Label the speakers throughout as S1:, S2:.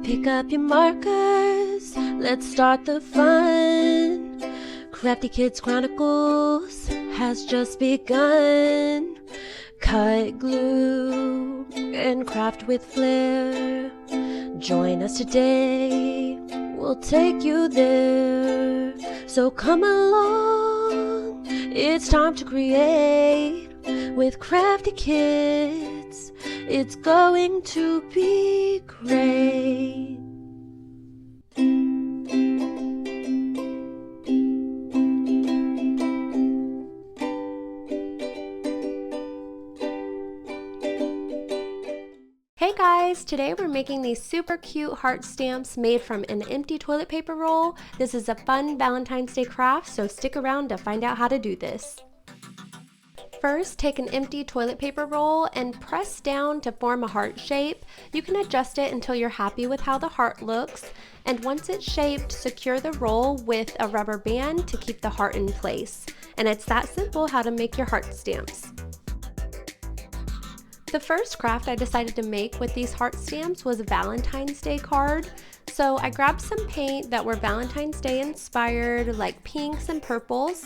S1: Pick up your markers, let's start the fun. Crafty Kids Chronicles has just begun. Cut, glue, and craft with flair. Join us today, we'll take you there. So come along, it's time to create with Crafty Kids. It's going to be great.
S2: Hey guys, today we're making these super cute heart stamps made from an empty toilet paper roll. This is a fun Valentine's Day craft, so stick around to find out how to do this. First, take an empty toilet paper roll and press down to form a heart shape. You can adjust it until you're happy with how the heart looks, and once it's shaped, secure the roll with a rubber band to keep the heart in place. And it's that simple how to make your heart stamps. The first craft I decided to make with these heart stamps was a Valentine's Day card. So I grabbed some paint that were Valentine's Day inspired, like pinks and purples,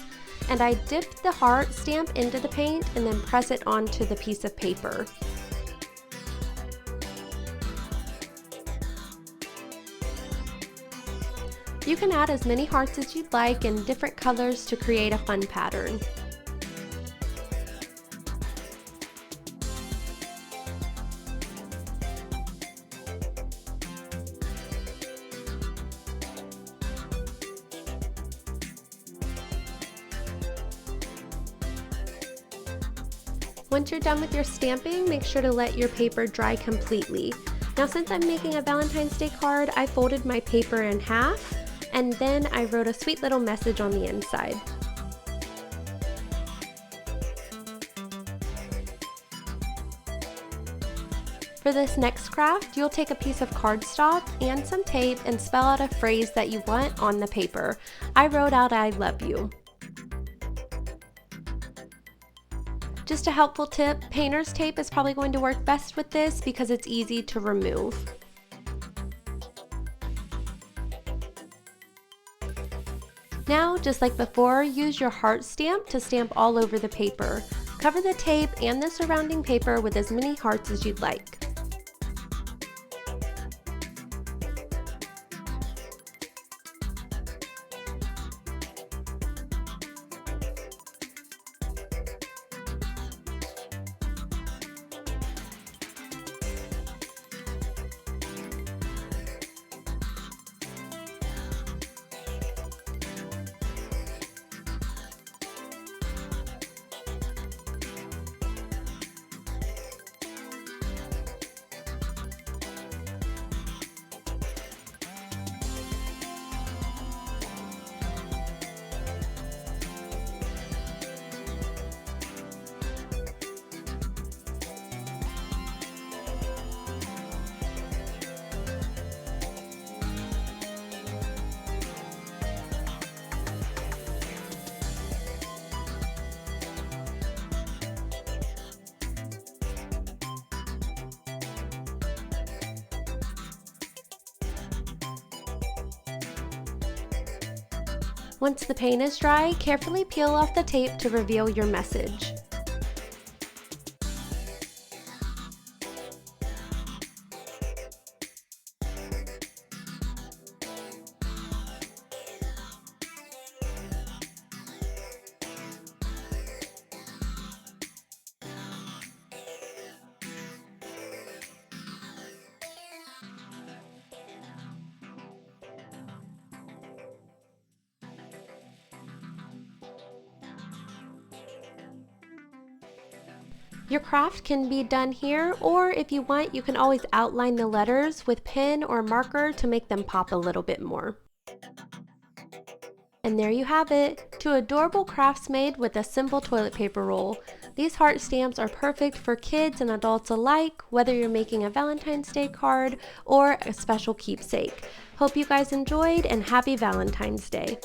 S2: and I dipped the heart stamp into the paint and then press it onto the piece of paper. You can add as many hearts as you'd like in different colors to create a fun pattern. Once you're done with your stamping, make sure to let your paper dry completely. Now, since I'm making a Valentine's Day card, I folded my paper in half, and then I wrote a sweet little message on the inside. For this next craft, you'll take a piece of cardstock and some tape and spell out a phrase that you want on the paper. I wrote out "I love you." Just a helpful tip, painter's tape is probably going to work best with this because it's easy to remove. Now, just like before, use your heart stamp to stamp all over the paper. Cover the tape and the surrounding paper with as many hearts as you'd like. Once the paint is dry, carefully peel off the tape to reveal your message. Your craft can be done here, or if you want, you can always outline the letters with pen or marker to make them pop a little bit more. And there you have it, 2 adorable crafts made with a simple toilet paper roll. These heart stamps are perfect for kids and adults alike, whether you're making a Valentine's Day card or a special keepsake. Hope you guys enjoyed, and happy Valentine's Day.